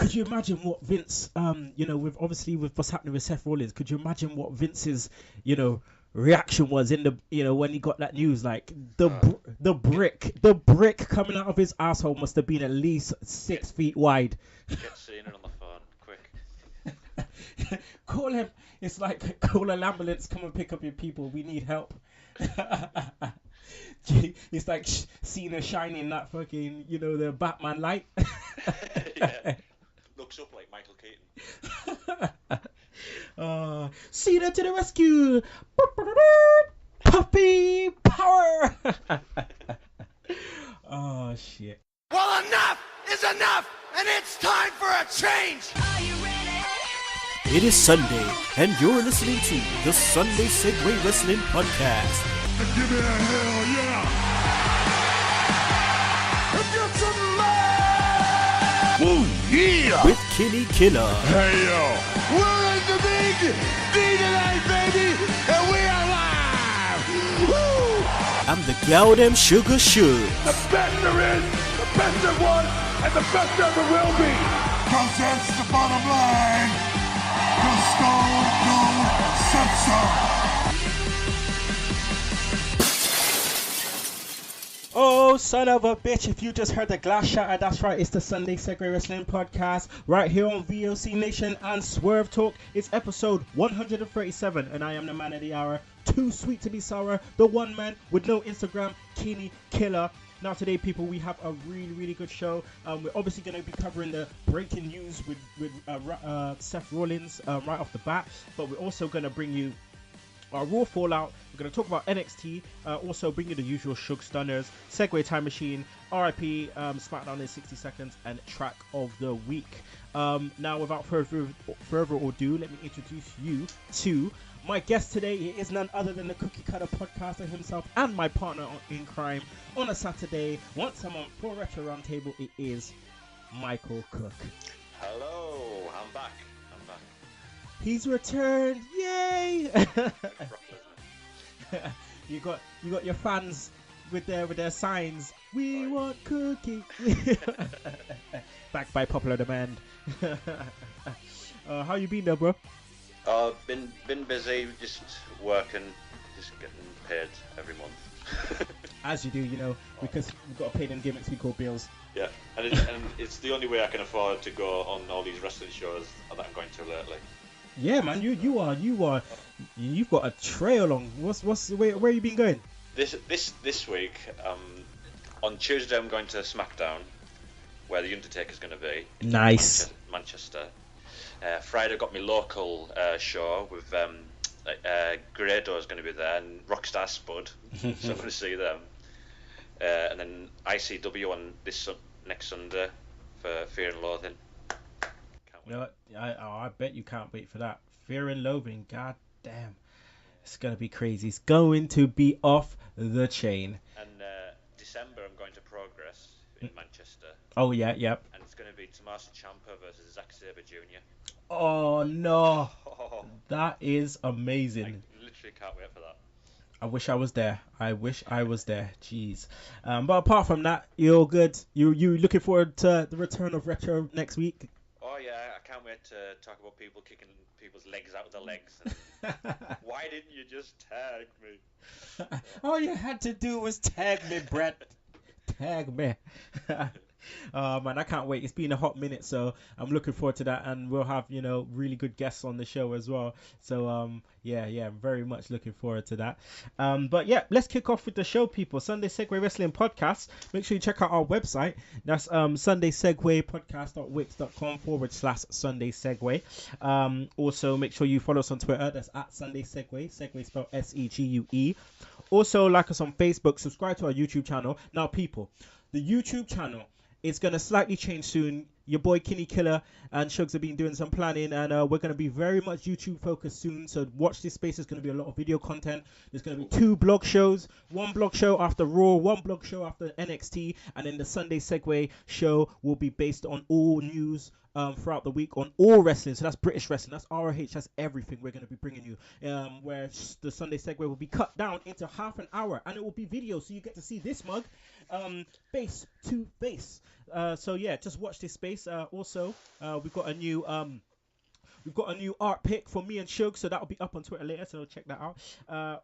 could you imagine what Vince, with what's happening with Seth Rollins, could you imagine what Vince's, reaction was in the, when he got that news? Like the brick coming out of his asshole must have been at least 6 feet wide. Get Cena on the phone, quick. Call him. It's like, call an ambulance, come and pick up your people. We need help. It's like Cena shining that fucking, the Batman light. Yeah. Looks up like Michael Keaton. Cena to the rescue! Puppy power! Oh, shit. Well, enough is enough, and it's time for a change! Are you ready? It is Sunday, and you're listening to the Sunday Segue Wrestling Podcast. Give me a hell yeah! Get some love! Woo, yeah! With Kinny Killa. Hey, yo! We're in the big D tonight, baby! And we are live! Woo! I'm the Galdem Sugar Shoe. The best there is, the best there was, and the best ever will be! Cause that's the bottom line! The Stone Cold Simpson! Oh, son of a bitch, if you just heard the glass shatter, that's right, it's the Sunday Segue Wrestling Podcast, right here on VOC Nation and Swerve Talk. It's episode 137, and I am the man of the hour, too sweet to be sour, the one man with no Instagram, Kinny Killa. Now today, people, we have a really, really good show. We're obviously going to be covering the breaking news with Seth Rollins right off the bat, but we're also going to bring you our Raw Fallout. We're going to talk about NXT, also bring you the usual Shug Stunners, Segway Time Machine, RIP, SmackDown in 60 seconds, and Track of the Week. Now, without further ado, let me introduce you to my guest today. He is none other than the cookie cutter podcaster himself and my partner in crime on a Saturday, once a month for Retro Roundtable. It is Michael Cook. Hello, I'm back. He's returned! Yay! You got your fans with their signs. We want Cookie. Backed by popular demand. How you been though, bro? Been busy, just working, just getting paid every month. As you do, because we've got to pay them gimmicks we call bills. Yeah, and it's the only way I can afford to go on all these wrestling shows that I'm going to lately. Yeah, man, you've got a trail on. Where you been going? This week, on Tuesday I'm going to SmackDown, where the Undertaker's going to be. Nice. Manchester. Friday got my local show with Grado's going to be there and Rockstar Spud, so I'm going to see them. And then ICW on next Sunday for Fear and Loathing. I bet you can't wait for that. Fear and Loathing, god damn. It's going to be crazy. It's going to be off the chain. And December I'm going to Progress in Manchester. Oh, yeah, yep. And it's going to be Tommaso Ciampa versus Zack Sabre Jr. Oh, no. That is amazing. I literally can't wait for that. I wish I was there. Jeez. But apart from that, you're good. You looking forward to the return of Retro next week? Oh yeah, I can't wait to talk about people kicking people's legs out of their legs. And why didn't you just tag me? All you had to do was tag me, Brett. Tag me. Man, I can't wait. It's been a hot minute, so I'm looking forward to that, and we'll have really good guests on the show as well. So yeah, I'm very much looking forward to that. But yeah, let's kick off with the show, people. Sunday Segue Wrestling Podcast. Make sure you check out our website. That's sundaysegwaypodcast.wix.com/Sunday Segue. Also, make sure you follow us on Twitter. That's at Sunday Segue. Segue spelled SEGUE. Also, like us on Facebook. Subscribe to our YouTube channel. Now, people, the YouTube channel is going to slightly change soon. Your boy Kinny Killa and Shugs have been doing some planning, and we're going to be very much YouTube focused soon. So watch this space. There's going to be a lot of video content. There's going to be 2 blog shows, 1 blog show after Raw, 1 blog show after NXT, and then the Sunday Segue show will be based on all news throughout the week on all wrestling. So that's British wrestling, that's ROH, that's everything we're going to be bringing you. Where the Sunday Segue will be cut down into half an hour, and it will be video, so you get to see this mug face to face. So yeah, just watch this space. Also, we've got a new art pic for me and Shug, so that'll be up on Twitter later, so check that out.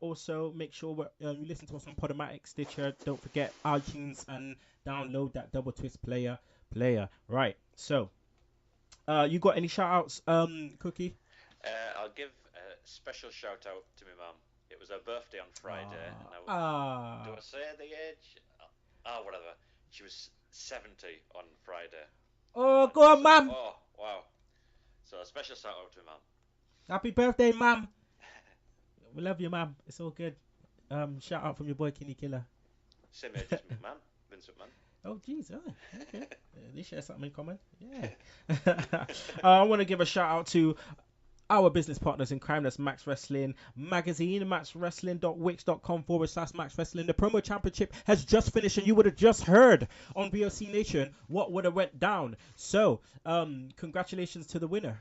Also, make sure you listen to us on Podomatic, Stitcher. Don't forget iTunes, and download that Double Twist player. Right, so you got any shout outs, Cookie? I'll give a special shout out to my mum. It was her birthday on Friday. Do I say the age? Whatever. She was 70 on Friday. Oh, go on, mum. Oh, wow. So a special shout out to my mum. Happy birthday, mum. We love you, mum. It's all good. Shout out from your boy Kinny Killa. Same age as me, man. Vincent, man. Oh, jeez. Oh, okay. They share something in common. Yeah. I want to give a shout out to our business partners in crime. That's Max Wrestling Magazine, maxwrestling.wix.com/Max Wrestling. The promo championship has just finished, and you would have just heard on BOC Nation what would have went down. So, congratulations to the winner.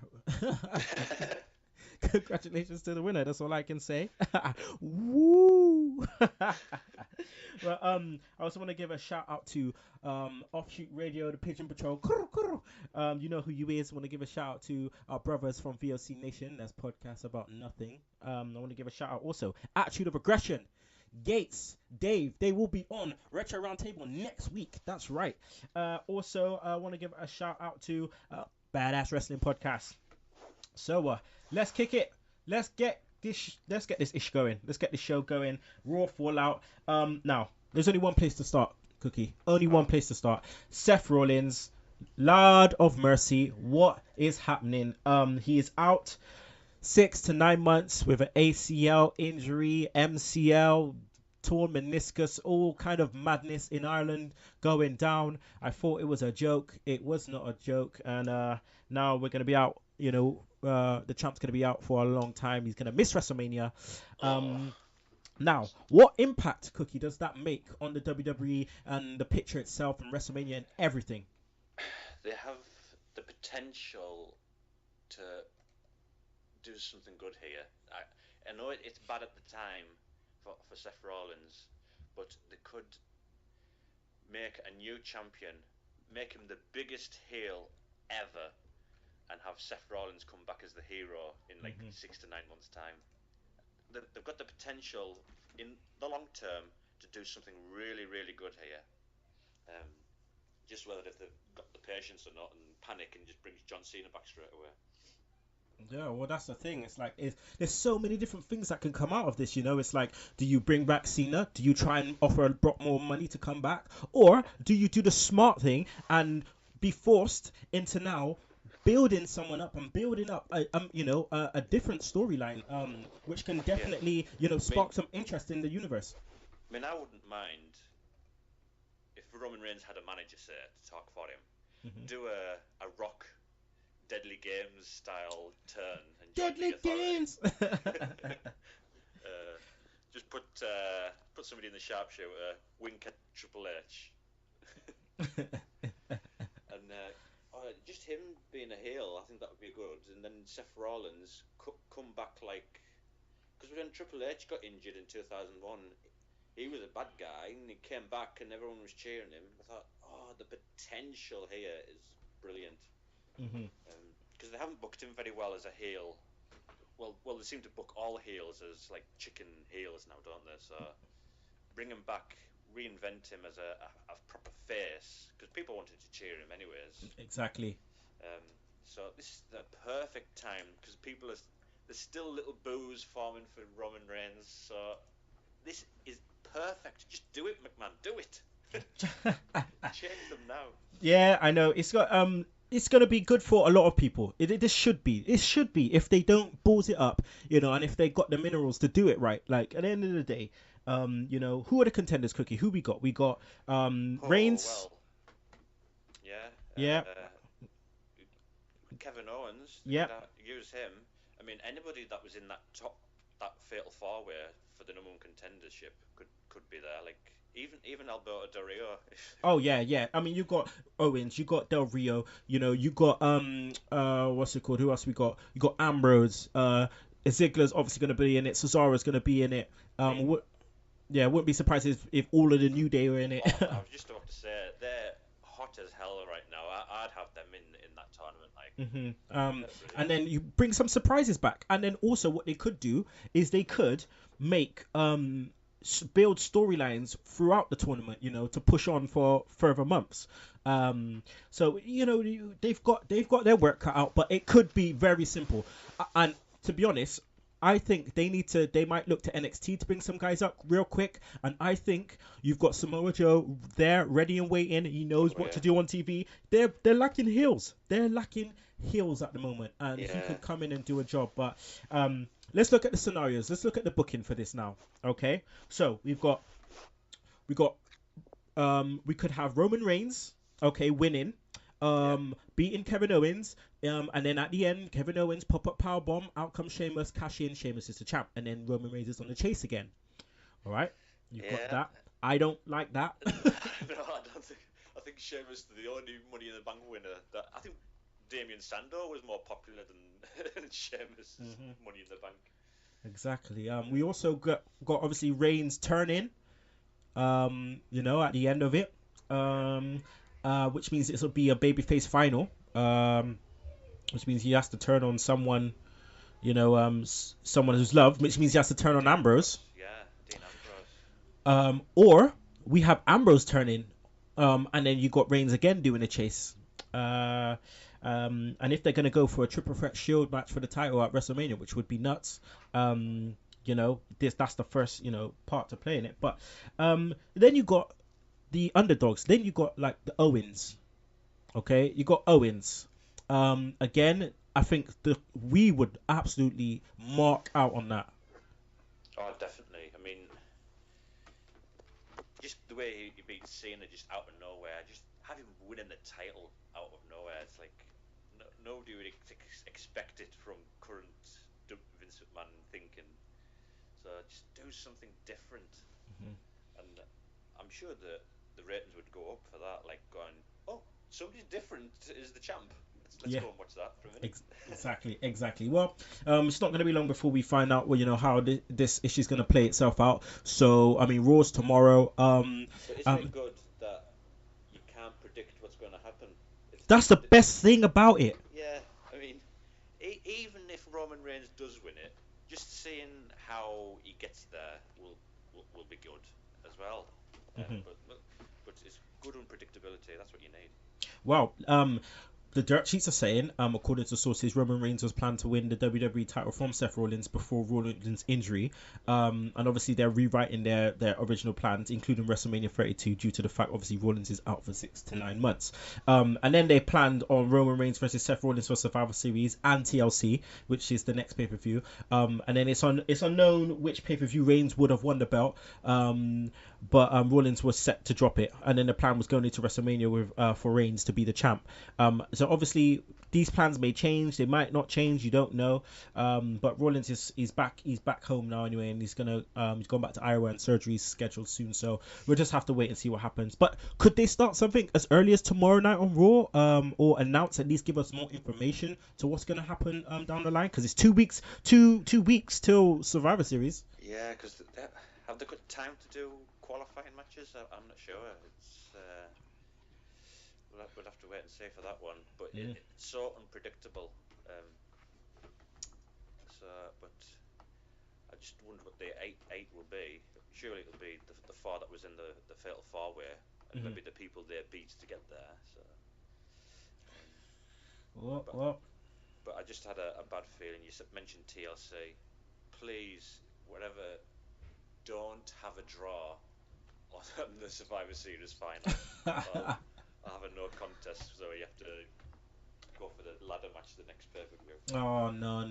Congratulations to the winner. That's all I can say. Woo! Well, I also want to give a shout out to Offshoot Radio, the Pigeon Patrol. You know who you is. I want to give a shout out to our brothers from VOC Nation. That's podcast about nothing. I want to give a shout out also Attitude of Aggression, Gates, Dave. They will be on Retro Roundtable next week. That's right. Also, I want to give a shout out to Badass Wrestling Podcast. So let's kick it. Let's get this ish going. Let's get this show going. Raw Fallout. Now there's only one place to start, Cookie. Only one place to start. Seth Rollins, Lord of Mercy. What is happening? He is out 6 to 9 months with an ACL injury, MCL, torn meniscus, all kind of madness in Ireland going down. I thought it was a joke. It was not a joke, and now we're gonna be out. You know, the champ's going to be out for a long time. He's going to miss WrestleMania. Now, what impact, Cookie, does that make on the WWE and the picture itself and WrestleMania and everything? They have the potential to do something good here. I know it's bad at the time for Seth Rollins, but they could make a new champion, make him the biggest heel ever, and have Seth Rollins come back as the hero in 6 to 9 months' time. They've got the potential in the long term to do something really, really good here. Just whether if they've got the patience or not, and panic and just brings John Cena back straight away. Yeah, well, that's the thing. It's like there's so many different things that can come out of this. You know, it's like, do you bring back Cena? Do you try and offer a lot more money to come back, or do you do the smart thing and be forced into now building someone up and building up a different storyline, which can definitely spark some interest in the universe. I mean, I wouldn't mind if Roman Reigns had a manager, say, to talk for him, do a Rock Deadly Games style turn and Deadly Games. Just put somebody in the sharpshooter, wink at Triple H, and just him being a heel. I think that would be good. And then Seth Rollins come back, because when Triple H got injured in 2001, he was a bad guy, and he came back and everyone was cheering him. I thought, the potential here is brilliant. Because they haven't booked him very well as a heel. Well, they seem to book all heels as like chicken heels now, don't they? So bring him back, reinvent him as a proper face, because people wanted to cheer him anyways. Exactly. So this is the perfect time, because there's still little boos forming for Roman Reigns. So this is perfect. Just do it, McMahon. Do it. Change them now. Yeah, I know. It's going to be good for a lot of people. This should be. It should be, if they don't balls it up, and if they got the minerals to do it right. Like, at the end of the day, who are the contenders, Cookie? Who we got? We got Reigns. Well, yeah. Kevin Owens. Yeah. Use him. I mean, anybody that was in that fatal four-way for the number one contendership could be there. Like, even Alberto Del Rio. Oh yeah. I mean, you got Owens, you got Del Rio, you got what's it called? Who else we got? You got Ambrose. Ziggler's obviously going to be in it. Cesaro's going to be in it. Wouldn't be surprised if all of the New Day were in it. I was just about to say they're hot as hell right now. I'd have them in that tournament. And then you bring some surprises back, and then also what they could do is they could make build storylines throughout the tournament, to push on for further months. So they've got their work cut out, but it could be very simple. And to be honest, I think they might look to NXT to bring some guys up real quick. And I think you've got Samoa Joe there, ready and waiting. He knows what to do on TV. They're lacking heels. They're lacking heels at the moment, and he could come in and do a job. But let's look at the scenarios. Let's look at the booking for this now. Okay, so we could have Roman Reigns, winning, beating Kevin Owens, and then at the end, Kevin Owens pop-up powerbomb, out comes Sheamus, cash in, Sheamus is the champ, and then Roman Reigns is on the chase again. All right, you've got that. I don't like that. No, I don't think. I think Sheamus the only Money in the Bank winner. I think Damien Sandow was more popular than Sheamus' Money in the Bank. Exactly. We also got obviously Reigns turn-in, at the end of it, which means it'll be a babyface final, which means he has to turn on someone, someone who's loved, which means he has to turn on Ambrose. Yeah, Dean Ambrose. Or we have Ambrose turning, and then you got Reigns again doing a chase. And if they're going to go for a triple threat shield match for the title at WrestleMania, which would be nuts, that's the first, part to play in it. But then you got the underdogs. Then you got like the Owens. Okay, you got Owens. Again, I think we would absolutely mark out on that. Oh, definitely. I mean, just the way he beat Cena just out of nowhere, just have him winning the title out of nowhere. It's like nobody would expect it from current Vince McMahon thinking. So just do something different, and I'm sure the ratings would go up for that. Like going, oh, somebody different is the champ. Let's go and watch that for a minute. Exactly. Well, it's not going to be long before we find out, how this issue is going to play itself out. So, I mean, Raw's tomorrow. But isn't it good that you can't predict what's going to happen? That's the best thing about it. Yeah, I mean, even if Roman Reigns does win it, just seeing how he gets there will be good as well. But it's good unpredictability. That's what you need. Well, the dirt sheets are saying, according to sources, Roman Reigns was planned to win the WWE title from Seth Rollins before Rollins' injury. And obviously they're rewriting their original plans, including WrestleMania 32, due to the fact obviously Rollins is out for 6 to 9 months. And then they planned on Roman Reigns versus Seth Rollins for Survivor Series and TLC, which is the next pay-per-view. And then it's unknown which pay-per-view Reigns would have won the belt. But Rollins was set to drop it, and then the plan was going into WrestleMania with for Reigns to be the champ. So obviously these plans may change, they might not change, you don't know. But Rollins is back. He's back home now anyway, and he's gone back to Iowa, and surgery's scheduled soon. So we'll just have to wait and see what happens. But could they start something as early as tomorrow night on Raw, or announce, at least give us more information to what's going to happen down the line? Because it's 2 weeks, two weeks till Survivor Series. Yeah, because have they got time to do qualifying matches? I'm not sure. It's we'll have to wait and see for that one. But it's so unpredictable. But I just wonder what the eight will be. Surely it'll be the 4 that was in the Fatal 4-Way, and maybe the people they beat to get there. So. But I just had a bad feeling. You mentioned TLC. Please, whatever, don't have a draw on the Survivor Series final. I'll have a no contest, so you have to go for the ladder match the next pay-per-view. Oh, no.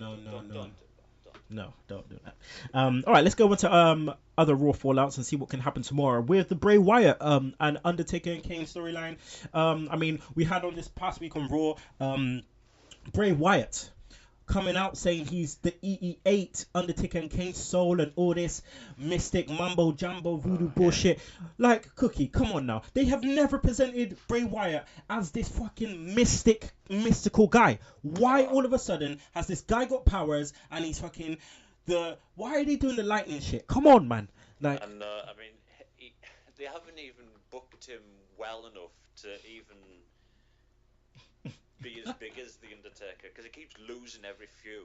Don't do that. All right, let's go on to other Raw fallouts and see what can happen tomorrow with the Bray Wyatt and Undertaker and Kane storyline. I mean, we had on this past week on Raw, Bray Wyatt coming out saying he's the EE8, Undertaker and Kane's soul, and all this mystic mumbo jumbo voodoo bullshit. Like, Cookie, come on now. They have never presented Bray Wyatt as this fucking mystical guy. Why all of a sudden has this guy got powers and he's fucking why are they doing the lightning shit? Come on, man. Like, and I mean, they haven't even booked him well enough to even be as big as the Undertaker, because he keeps losing every feud.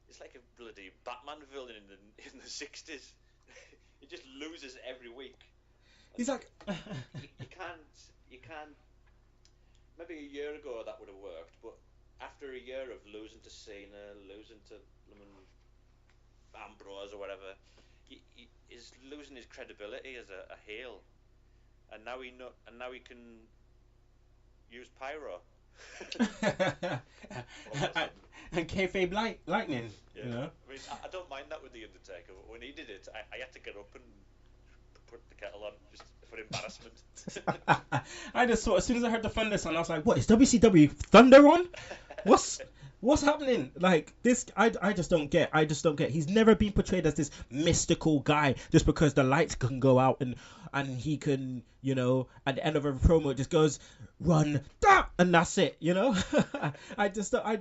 It's like a bloody Batman villain in the 60s. He just loses every week. He's like, you can't. Maybe a year ago that would have worked, but after a year of losing to Cena, losing to Ambrose or whatever, he's losing his credibility as a heel, and now he can use pyro. and kayfabe lightning, yeah. You know. I mean, I don't mind that with the Undertaker, but when he did it, I had to get up and put the kettle on just for embarrassment. I just thought, as soon as I heard the thunder sound, I was like, "What is WCW thunder on? What's happening?" Like this, I just don't get. He's never been portrayed as this mystical guy just because the lights can go out and he can, you know, at the end of a promo it just goes, "Run," and that's it, you know. I just don't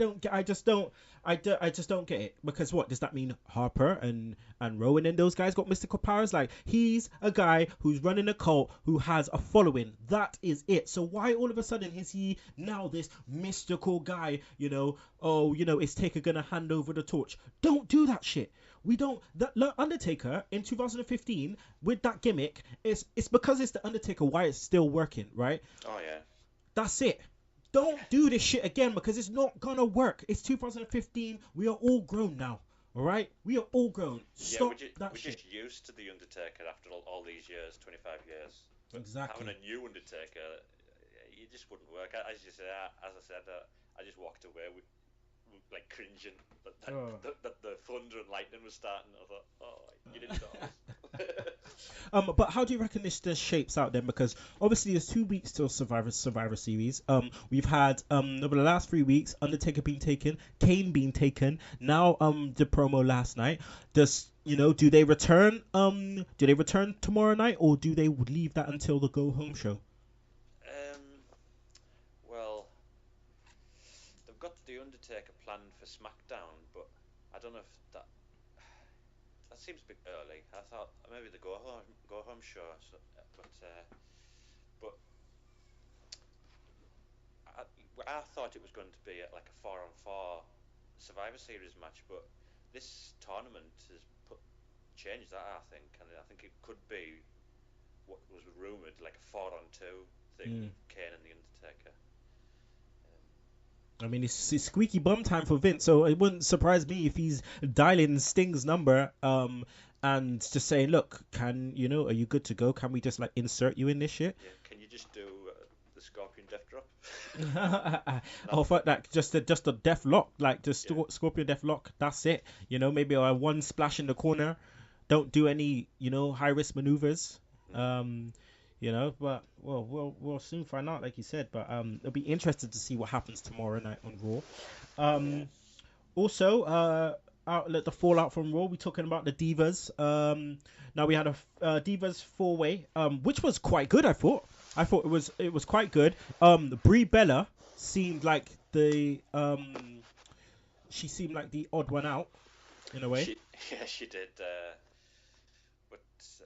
get it, because what does that mean? Harper and Rowan and those guys got mystical powers? Like, he's a guy who's running a cult who has a following. That is it. So why all of a sudden is he now this mystical guy? You know, oh, you know, is Taker gonna hand over the torch? Don't do that shit. We don't. The Undertaker in 2015 with that gimmick, it's because it's the Undertaker why it's still working, right? Oh yeah. That's it. Don't do this shit again, because it's not gonna work. It's 2015. We are all grown now. All right? We are all grown. Stop that we're shit. just used to the Undertaker after all these years, 25 years. But exactly. having a new Undertaker, it just wouldn't work. As I said, I just walked away with like cringing that the thunder and lightning was starting. I thought, oh, you didn't tell us. But how do you reckon this shapes out then? Because obviously there's 2 weeks till Survivor Series. We've had over the last 3 weeks, Undertaker being taken, Kane being taken. Now the promo last night. Do they return? Do they return tomorrow night, or do they leave that until the go home show? Well, they've got the Undertaker planned for SmackDown, but I don't know if that seems a bit early. I thought maybe the go home show, but I thought it was going to be like a 4-on-4 Survivor Series match, but this tournament has changed that, I think, and I think it could be what was rumoured, like a 4-on-2 thing, Kane and the Undertaker. I mean, it's squeaky bum time for Vince, so it wouldn't surprise me if he's dialing Sting's number and just saying, "Look, are you good to go? Can we just like insert you in this shit?" Yeah, can you just do the Scorpion Death Drop? Oh, fuck that! Just a death lock, like just Scorpion Death Lock. That's it. You know, maybe one splash in the corner. Don't do any, high risk maneuvers. But we'll soon find out, like you said. But it'll be interesting to see what happens tomorrow night on Raw. Also, the fallout from Raw. We're talking about the Divas. Now we had a Divas 4-way, which was quite good. I thought it was quite good. Brie Bella seemed like the odd one out in a way. She did. But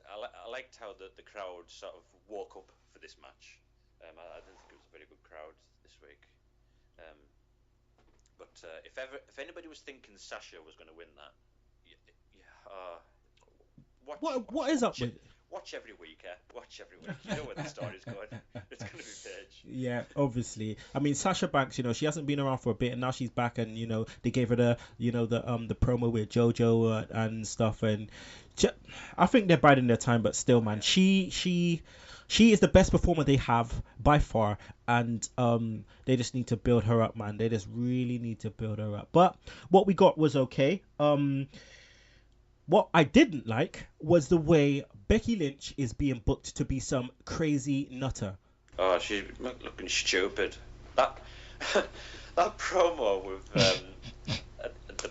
I liked how the crowd sort of woke up for this match. I didn't think it was a very good crowd this week. But if anybody was thinking Sasha was going to win that, what is up with it? Watch every week, Watch every week. You know where the story's going. It's going to be Paige. Yeah, obviously. I mean, Sasha Banks, she hasn't been around for a bit, and now she's back, and they gave her the promo with JoJo and stuff, and I think they're biding their time, but still, man, she is the best performer they have by far, and they just need to build her up, man. They just really need to build her up. But what we got was okay. What I didn't like was the way Becky Lynch is being booked to be some crazy nutter. Oh, she's looking stupid. That promo with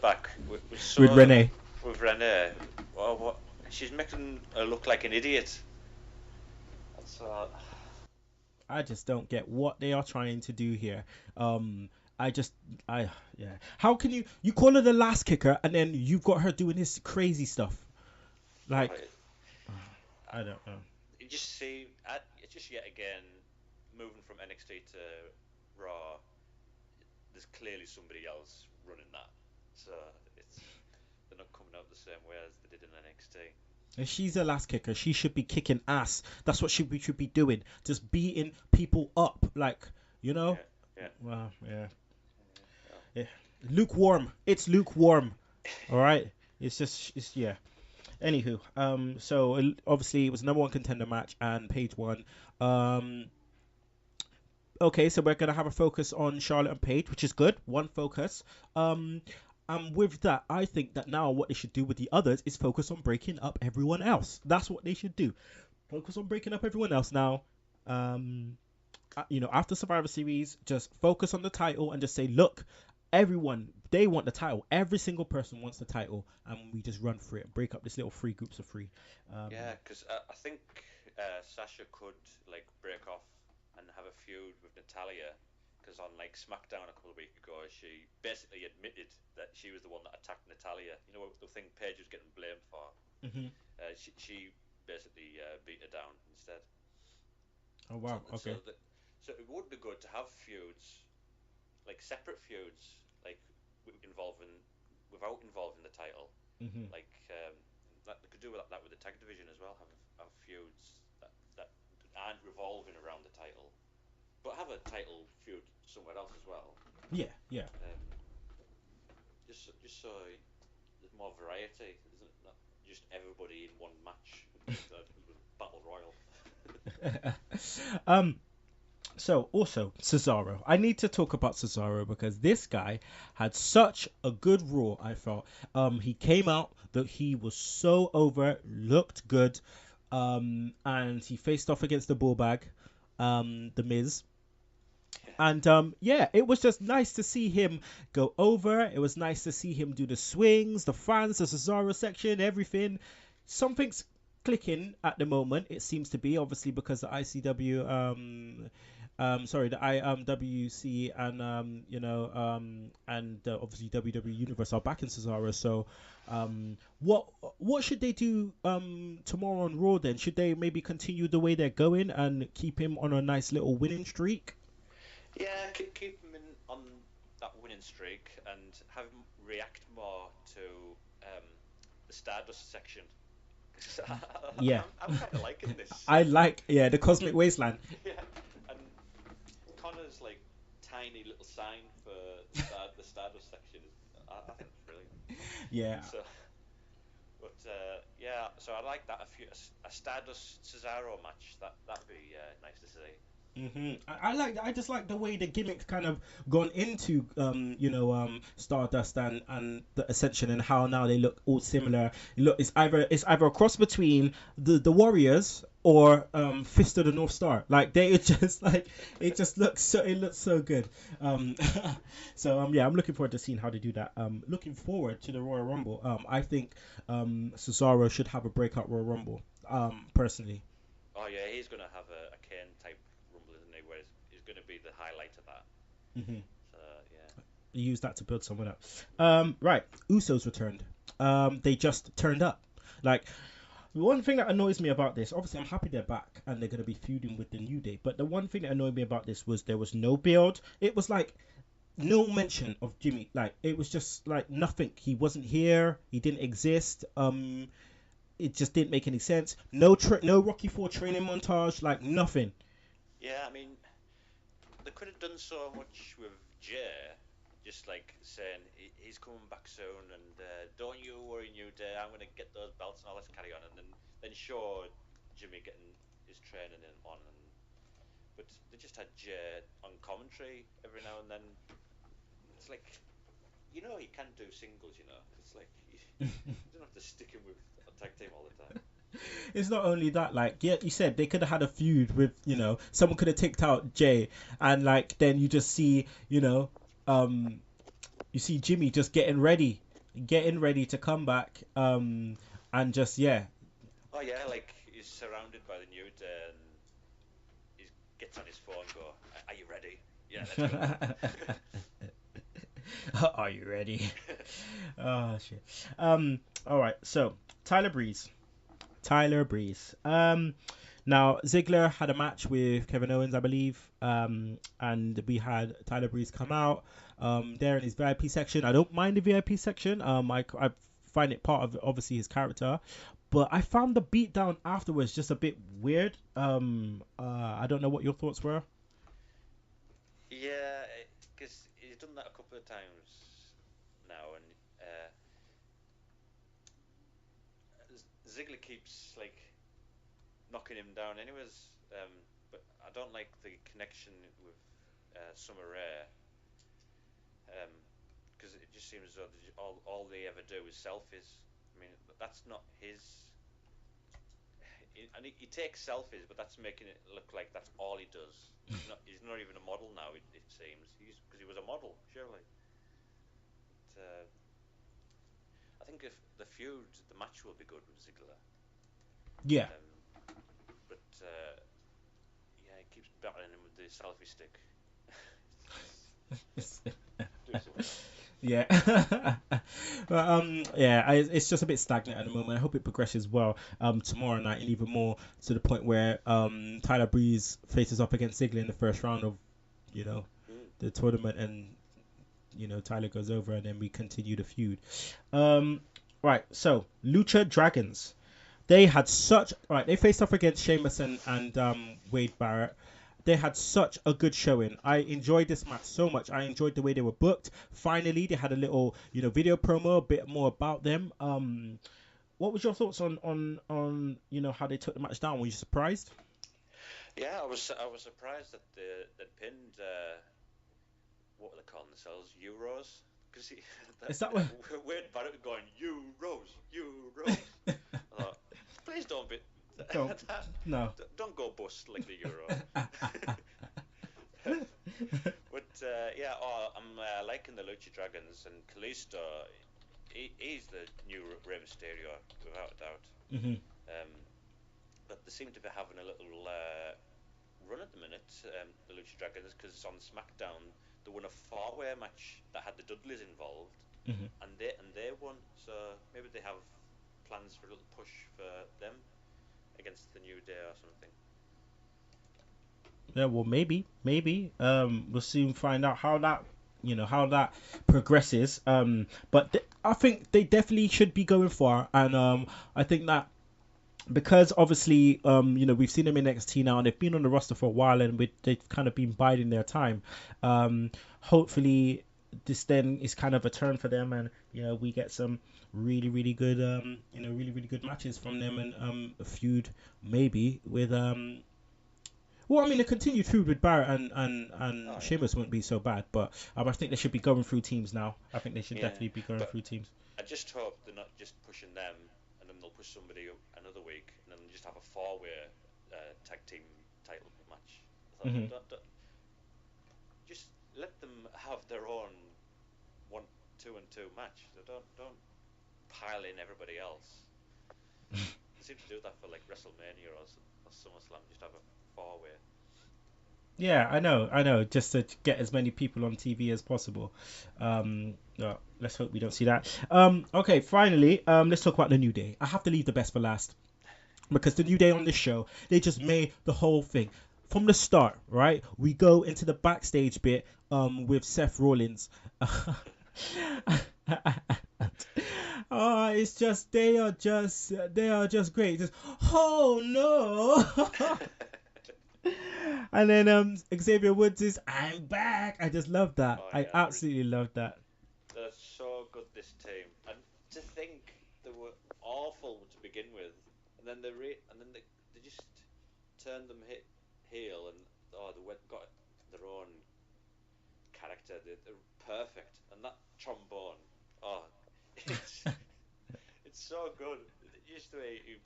back with Renee. With Renee. Well, what? She's making her look like an idiot. That's I just don't get what they are trying to do here. I yeah. How can you call her the last kicker and then you've got her doing this crazy stuff? Like, right. I don't know. You just see, it's just yet again, moving from NXT to Raw, there's clearly somebody else running that. So they're not coming out the same way as they did in NXT. If she's a last kicker, she should be kicking ass. That's what we should be doing. Just beating people up, like, you know. Yeah. Well, yeah. Lukewarm. It's lukewarm. All right. It's yeah. Anywho, so obviously it was number one contender match and Paige won. Okay, so we're gonna have a focus on Charlotte and Paige, which is good. One focus. And with that, I think that now what they should do with the others is focus on breaking up everyone else. That's what they should do. Focus on breaking up everyone else now. After Survivor Series, just focus on the title and just say, look, everyone, they want the title. Every single person wants the title, and we just run for it. Break up this little three groups of three. Because I think Sasha could break off and have a feud with Natalya. Because on SmackDown a couple of weeks ago, she basically admitted that she was the one that attacked Natalya. You know, the thing Paige was getting blamed for. Mm-hmm. She basically beat her down instead. Oh wow! Okay. So it would be good to have feuds, separate feuds, without involving the title. Mm-hmm. They could do that with the tag division as well. Have feuds that aren't revolving around the title. But have a title feud somewhere else as well. Yeah. Just so there's more variety. There's not just everybody in one match. Battle Royal. So also Cesaro. I need to talk about Cesaro because this guy had such a good Raw. I felt. He came out that he was so over, looked good, and he faced off against the Bullbag, the Miz. And it was just nice to see him go over. It was nice to see him do the swings, the fans, the Cesaro section, everything. Something's clicking at the moment. It seems to be, obviously, because the ICW, the IWC and obviously WWE Universe are back in Cesaro. So, what should they do tomorrow on Raw then? Should they maybe continue the way they're going and keep him on a nice little winning streak? Yeah, keep him on that winning streak and have him react more to the Stardust section. Yeah. I'm kind of liking this. I like, the Cosmic Wasteland. Yeah, and Connor's tiny little sign for the Stardust section. I think it's brilliant. Yeah. So I like that. A Stardust Cesaro match. That'd be nice to see. Mm-hmm. I just like the way the gimmick's kind of gone into Stardust and the Ascension and how now they look all similar. Look, it's either a cross between the Warriors or Fist of the North Star. It just looks so good. I'm looking forward to seeing how they do that. Looking forward to the Royal Rumble. I think Cesaro should have a breakout Royal Rumble. Personally. Oh yeah, he's gonna have a Kane type Rumble, isn't he? Where he's gonna be the highlight of that. Mm-hmm. So yeah. Use that to build someone up. Right, Usos returned. They just turned up. One thing that annoys me about this, obviously I'm happy they're back and they're gonna be feuding with the New Day. But the one thing that annoyed me about this was there was no build. It was no mention of Jimmy. It was just nothing. He wasn't here. He didn't exist. It just didn't make any sense. No Rocky IV training montage. Nothing. Yeah, I mean, they could have done so much with Jay, just saying he's coming back soon, and don't you worry, New Day, I'm gonna get those belts and all. Let's carry on, and then show Jimmy getting his training on. But they just had Jay on commentary every now and then. It's he can do singles. It's you don't have to stick him with a tag team all the time. It's not only that, you said they could have had a feud with, someone could have kicked out Jay, and then you just see, you see Jimmy just getting ready getting ready to come back. And just Oh yeah, like he's surrounded by the New Day, and he gets on his phone and go, "Are you ready? Yeah, let's go." Are you ready? Oh shit. All right. So Tyler Breeze. Now Ziggler had a match with Kevin Owens, I believe. And we had Tyler Breeze come out. There in his VIP section. I don't mind the VIP section. I find it part of obviously his character. But I found the beatdown afterwards just a bit weird. I don't know what your thoughts were. Yeah, because he's done that a couple of times now, and Ziggler keeps like knocking him down, anyways. But I don't like the connection with Summer Rae, because it just seems as though all they ever do is selfies. I mean, that's not his. And he takes selfies, but that's making it look like that's all he does. He's not even a model now. It seems because he was a model, surely. But, I think if the match will be good with Ziggler. Yeah. But yeah, he keeps battering him with the selfie stick. Yeah. But it's just a bit stagnant at the moment. I hope it progresses well tomorrow night, and even more to the point where Tyler Breeze faces up against Ziggler in the first round of the tournament, and Tyler goes over, and then we continue the feud. Right, so Lucha Dragons. They faced off against Sheamus and Wade Barrett. They had such a good showing. I enjoyed this match so much. I enjoyed the way they were booked. Finally, they had a little, video promo, a bit more about them. What was your thoughts on how they took the match down? Were you surprised? Yeah, I was surprised that they pinned what were they calling themselves, Euros? Because Is that what? Wade Barrett going Euros. I thought, please don't be. No. Don't go bust like the Euro. But I'm liking the Lucha Dragons, and Kalisto. He's the new Rey Mysterio without a doubt. Mm-hmm. But they seem to be having a little run at the minute, the Lucha Dragons, because on SmackDown they won a four-way match that had the Dudleys involved, and they won. So maybe they have plans for a little push for them against the New Day or something. Yeah, well, maybe. We'll soon find out how that progresses. But I think they definitely should be going far, and I think that because obviously, we've seen them in NXT now, and they've been on the roster for a while, and they've kind of been biding their time. Hopefully, this then is kind of a turn for them, and we get some really, really good, really, really good matches from them, and a feud maybe with Well, I mean, a continued feud with Barrett and Sheamus won't be so bad, but I think they should be going through teams now. I think they should definitely be going through teams. I just hope they're not just pushing them, and then they'll push somebody another week, and then just have a four-way tag team title match. Don't, just let them have their own 1, 2, and 2 match. So don't pile in everybody else. They seem to do that for like WrestleMania or SummerSlam. Just have a four-way. Yeah, I know. Just to get as many people on TV as possible. Let's hope we don't see that. Okay, finally, let's talk about the New Day. I have to leave the best for last, because the New Day on this show, they just made the whole thing. From the start, right? We go into the backstage bit with Seth Rollins. It's just they are just great. Just, oh no. And then Xavier Woods is, I'm back. I just love that. I absolutely love that. They're so good, this team. And to think they were awful to begin with, and then they just turned them heel, and they got their own character. They're perfect, and that trombone, it's so good. Just the way he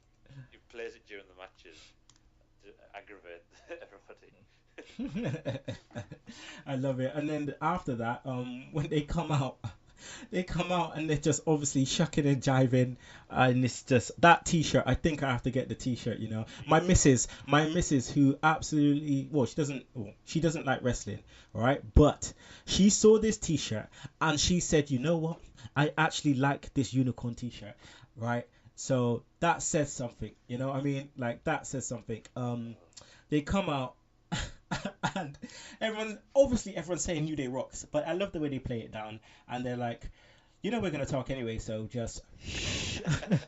plays it during the matches to aggravate everybody. I love it. And then after that, when they come out, They come out and they're just obviously shucking and jiving, and it's just that T-shirt. I think I have to get the T-shirt. You know, my missus, who absolutely, she doesn't like wrestling, all right, but she saw this T-shirt and she said, you know what, I actually like this unicorn T-shirt, right? So that says something, you know what I mean? Like that says something. They come out. And everyone's saying New Day rocks, but I love the way they play it down, and they're like, you know, we're gonna talk anyway, so just. Brilliant.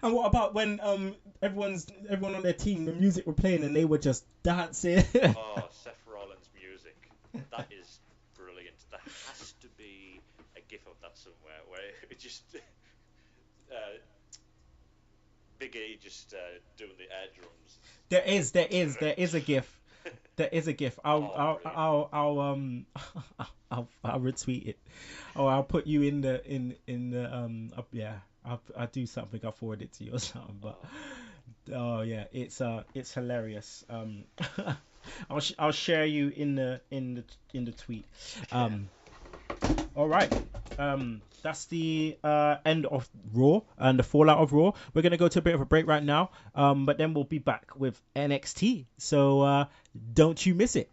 And what about when everyone on their team, the music were playing and they were just dancing? Oh, Seth Rollins music, that is brilliant. There has to be a gif of that somewhere where it just Big E just doing the air drums. There is a gif. There is a gif. I'll retweet it. Oh, I'll put you in the yeah. I'll do something. I'll forward it to you or something. But oh yeah, it's hilarious. I'll share you in the tweet. All right. That's the end of Raw and the fallout of Raw. We're gonna go to a bit of a break right now. But then we'll be back with NXT. So don't you miss it.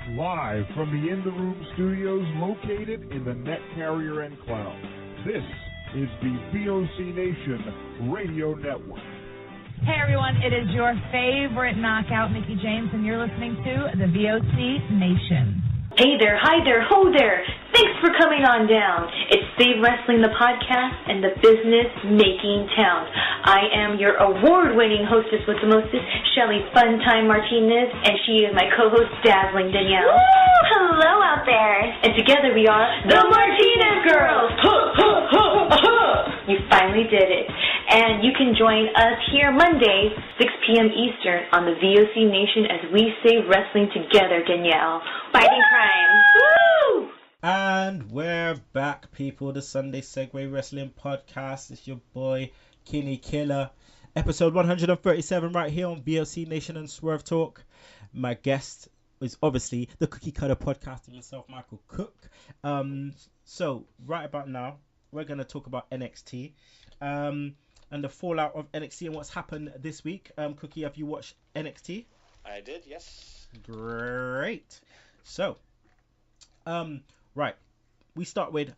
Live from the In the Room studios located in the Net Carrier Enclave. This is the VOC Nation Radio Network. Hey everyone, it is your favorite knockout, Mickie James, and you're listening to the VOC Nation. Hey there, hi there, ho there. Thanks for coming on down. It's Save Wrestling, the podcast, and the business-making town. I am your award-winning hostess with the mostest, Shelly Funtime Martinez, and she is my co-host, Dazzling Danielle. Woo! Hello out there. And together we are the Martinez Girls. You finally did it. And you can join us here Monday, 6 p.m. Eastern on the VOC Nation as we save wrestling together, Danielle. Fighting crime. Woo! And we're back, people. The Sunday Segue Wrestling Podcast. It's your boy, Kinny Killa. Episode 137 right here on VOC Nation and Swerve Talk. My guest is obviously the Cookie Cutter Podcaster himself, Michael Cook. So, right about now, we're going to talk about NXT. And the fallout of NXT and what's happened this week. Cookie, have you watched NXT? I did, yes. Great. So, right, we start with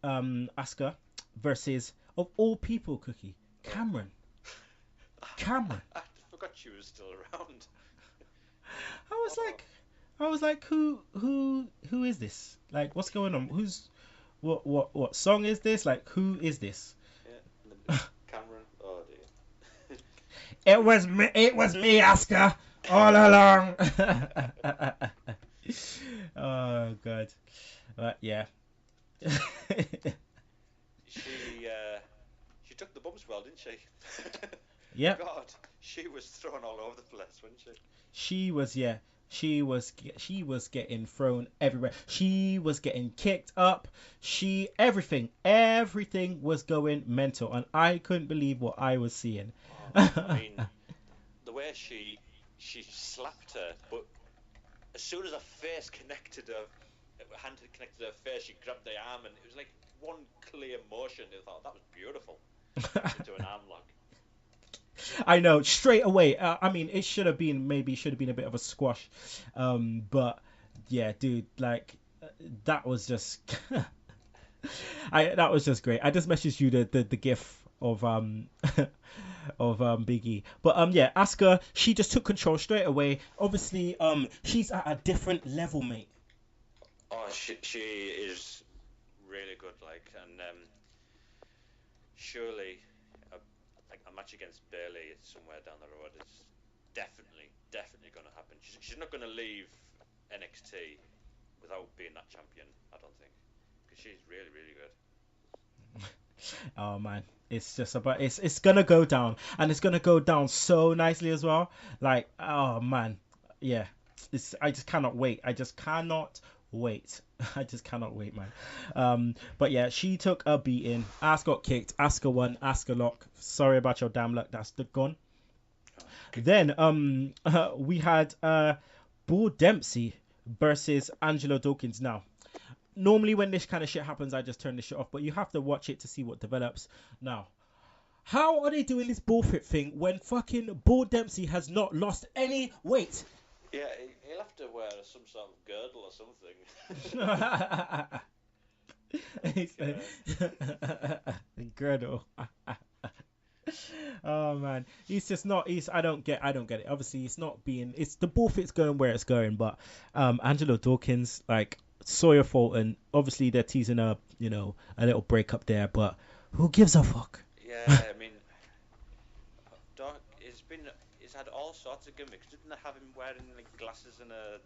Asuka versus, of all people, Cookie, Cameron. I forgot she was still around. I was like, who is this? Like, what's going on? What song is this? Like, who is this? Yeah, Cameron. Oh dear. It was me, Asuka, all along. Oh god. But yeah. She took the bumps well, didn't she? Yeah. God, she was thrown all over the place, wasn't she? She was getting thrown everywhere. She was getting kicked up. Everything was going mental, and I couldn't believe what I was seeing. I mean, the way she slapped her, but as soon as her face hand connected her face, she grabbed the arm, and it was like one clear motion. I thought that was beautiful. Into an arm lock. I know, straight away. I mean, it should have been a bit of a squash, but yeah, dude, like that was just that was just great. I just messaged you the gif of Big E, but yeah, Asuka, she just took control straight away. Obviously, she's at a different level, mate. Oh, she is really good, like, and surely a match against Bayley somewhere down the road is definitely going to happen. She's not going to leave NXT without being that champion, I don't think, because she's really, really good. Oh man, it's just about it's gonna go down, and it's gonna go down so nicely as well. Like, oh man, yeah, I just cannot wait. I just cannot wait, man. But yeah, she took a beating. Asuka got kicked. Asuka won. Asuka lock. Sorry about your damn luck. That's gone. Then we had Bull Dempsey versus Angelo Dawkins. Now, normally when this kind of shit happens, I just turn the shit off. But you have to watch it to see what develops. Now, how are they doing this bullshit thing when fucking Bull Dempsey has not lost any weight? Yeah, he'll have to wear some sort of girdle or something. Girdle. Oh man, he's just not. I don't get it. Obviously, it's not being. It's the bullshit's going where it's going. But Angelo Dawkins, like Sawyer Fulton, obviously they're teasing a little breakup there. But who gives a fuck? Yeah, I mean, Doc, he's had all sorts of gimmicks. Didn't they have him wearing like glasses and a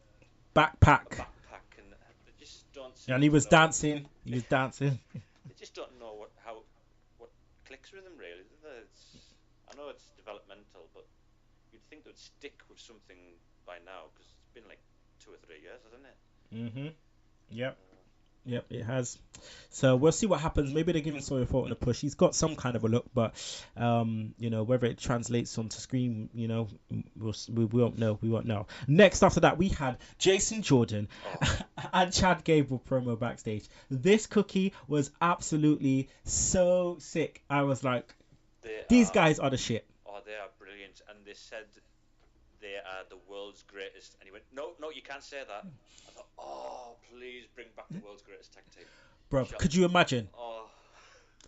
Backpack. And they just don't. And he was dancing. He was dancing. They just don't know what clicks with him really. I know it's developmental, but you'd think they'd stick with something by now because it's been like 2 or 3 years, hasn't it? Yep. Yep, it has. So we'll see what happens. Maybe they're giving Sawyer Fulton a push. He's got some kind of a look, but whether it translates onto screen, we won't know. We won't know. Next after that, we had Jason Jordan and Chad Gable promo backstage. This cookie was absolutely so sick. I was like, these guys are the shit. Oh, they are brilliant. And they said they are the world's greatest. And he went, no, you can't say that. I thought, oh, please bring back the world's greatest tag team. Bro, could you imagine? Oh.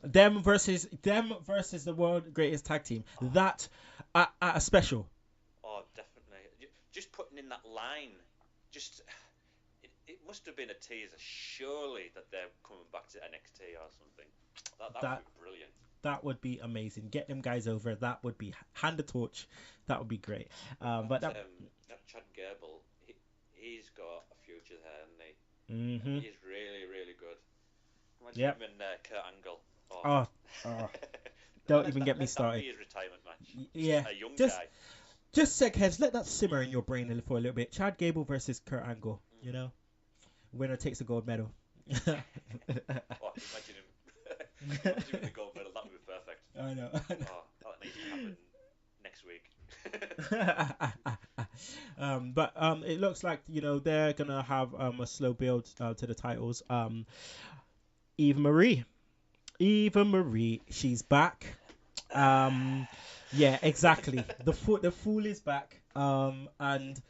Them versus the world greatest tag team. That at a special. Oh, definitely. Just putting in that line, it must have been a teaser, surely, that they're coming back to NXT or something. That would be brilliant. That would be amazing. Get them guys over. That would be hand the torch. That would be great. But that Chad Gable, he's got a future there, hasn't he? Mm-hmm. He's really, really good. Imagine him and Kurt Angle. Oh. Don't even get me started. That'd be his retirement match. Yeah. A young guy. Just sec heads. Let that simmer in your brain for a little bit. Chad Gable versus Kurt Angle. Winner takes a gold medal. Imagine him. Imagine the gold medal. That would be perfect. I know. That needs to happen next week. But it looks like they're gonna have a slow build to the titles. Eva Marie, she's back. Yeah, exactly. The fool is back. And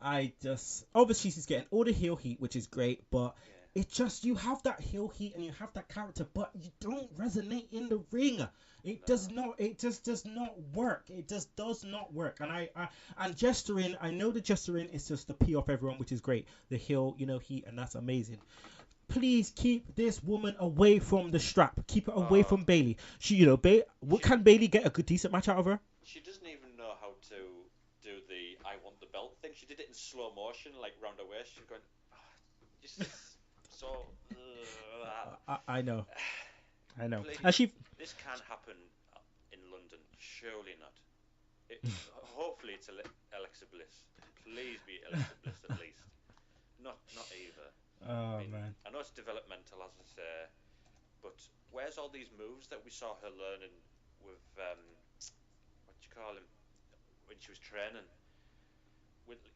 I just obviously she's getting all the heel heat, which is great, but it just you have that heel heat and you have that character, but you don't resonate in the ring. It does not. It just does not work. It just does not work. And and gesturing. I know the gesturing is just to pee off everyone, which is great. The heel, heat, and that's amazing. Please keep this woman away from the strap. Keep it away from Bayley. She, can Bayley get a good decent match out of her? She doesn't even know how to do the I want the belt thing. She did it in slow motion, like round her waist. She's going, just so. I know. Please, And this can happen in London. Surely not. Hopefully it's Alexa Bliss. Please be Alexa Bliss at least. Not Eva. Man. I know it's developmental, as I say, but where's all these moves that we saw her learning with what do you call him when she was training?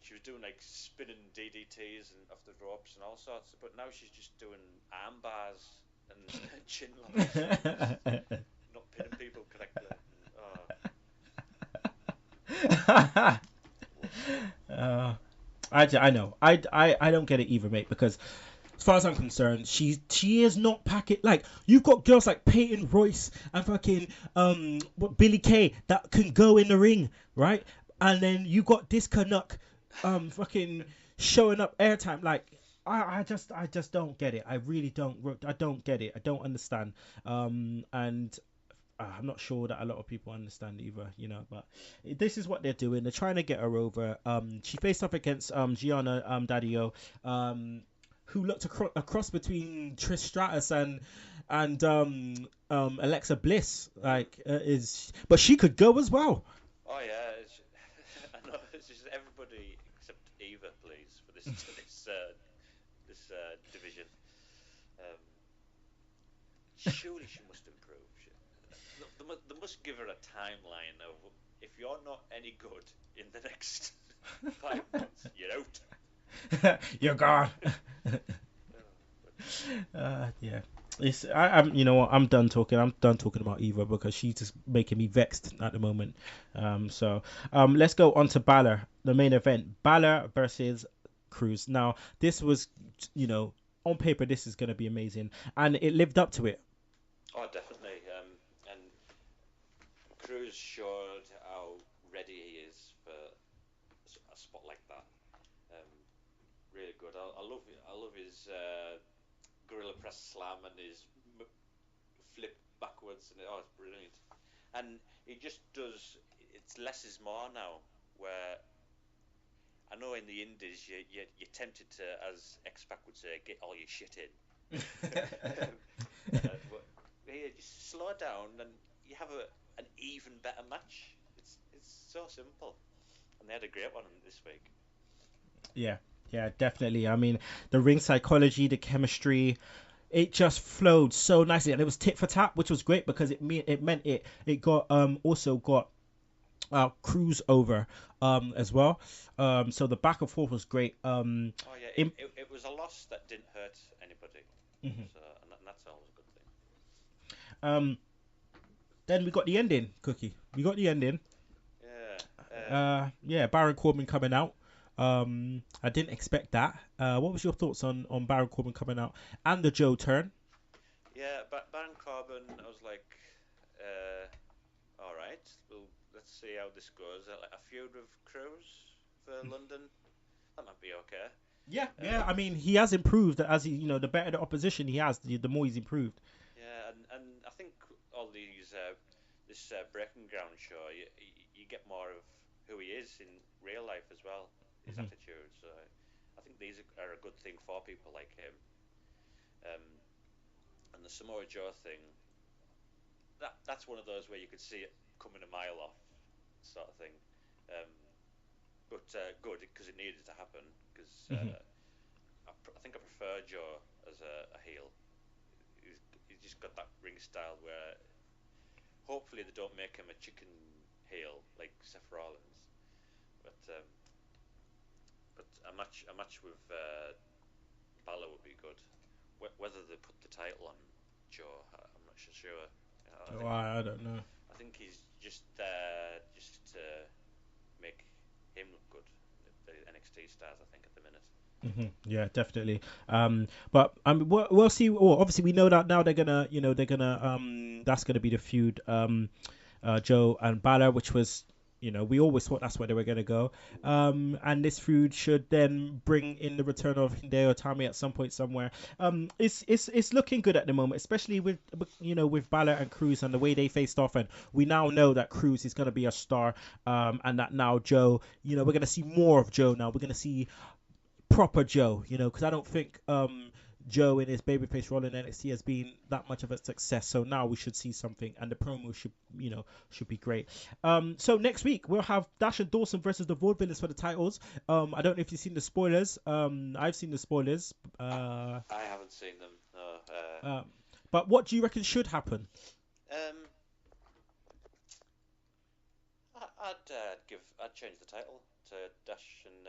She was doing like spinning DDTs and off the ropes and all sorts, but now she's just doing arm bars and chin locks, not pinning people correctly. I know. I don't get it either, mate, because as far as I'm concerned, she is not packing. Like, you've got girls like Peyton Royce and fucking Billy Kay that can go in the ring, right? And then you got this Canuck fucking showing up airtime. Like, I just don't get it. I really don't. I don't get it. I don't understand. And I'm not sure that a lot of people understand either, but this is what they're doing. They're trying to get her over. She faced up against Gianna Daddio, who looked across between Trish Stratus and Alexa Bliss, but she could go as well. Oh yeah, I know. It's just everybody except Eva, please, for this division. Surely she must improve. They must give her a timeline of, if you're not any good in the next 5 months, you're out. You're gone. Yeah. I'm you know what, I'm done talking. I'm done talking about Eva because she's just making me vexed at the moment. Let's go on to Balor, the main event. Balor versus Cruz. Now, this was, you know, on paper this is going to be amazing, and it lived up to it. Oh, definitely. And Cruz showed how ready he is for a spot like that. Um, really good. I love his gorilla press slam and his flip backwards, and it's brilliant. And he just does. It's less is more now. Where I know in the Indies you're tempted to, as X-Pac would say, get all your shit in. But here, just slow down and you have an even better match. It's so simple, and they had a great one this week. Yeah, yeah, definitely. I mean, the ring psychology, the chemistry, it just flowed so nicely, and it was tit for tat, which was great because it meant it got also got Cruz over as well. So the back and forth was great. Oh yeah, it was a loss that didn't hurt anybody. Mhm. So and that's always a good thing. Um, then we got the ending, Cookie. We got the ending. Yeah. Yeah, Baron Corbin coming out. I didn't expect that. What was your thoughts on Baron Corbin coming out and the Joe turn? Yeah, but Baron Corbin, I was like, all right, well, let's see how this goes. Like a feud with Cruz for London, that might be okay. Yeah, yeah. I mean, he has improved as he, the better the opposition he has, the more he's improved. Yeah, and I think all these this breaking ground show, you get more of who he is in real life as well, his attitude. So I think these are a good thing for people like him. And the Samoa Joe thing, that's one of those where you could see it coming a mile off, sort of thing. But good because it needed to happen. Because I think I prefer Joe as a heel. He's just got that ring style where hopefully they don't make him a chicken heel like Seth Rollins. But a match with Balor would be good. Whether they put the title on Joe, I'm not so sure. I don't know. I think he's just there just to make him look good. The NXT stars, I think, at the minute. Yeah, definitely. But I mean, we'll see. Well, obviously, we know that now that's gonna be the feud. Joe and Balor, which was, we always thought that's where they were gonna go. And this feud should then bring in the return of Hideo Itami at some point somewhere. It's looking good at the moment, especially with Balor and Cruz and the way they faced off, and we now know that Cruz is gonna be a star. And that now Joe, we're gonna see more of Joe now. We're gonna see proper Joe, because I don't think Joe in his babyface role in NXT has been that much of a success. So now we should see something, and the promo should be great. So next week we'll have Dash and Dawson versus the Vaudevillains for the titles. I don't know if you've seen the spoilers. I've seen the spoilers. I haven't seen them. No. But what do you reckon should happen? I'd change the title to Dash and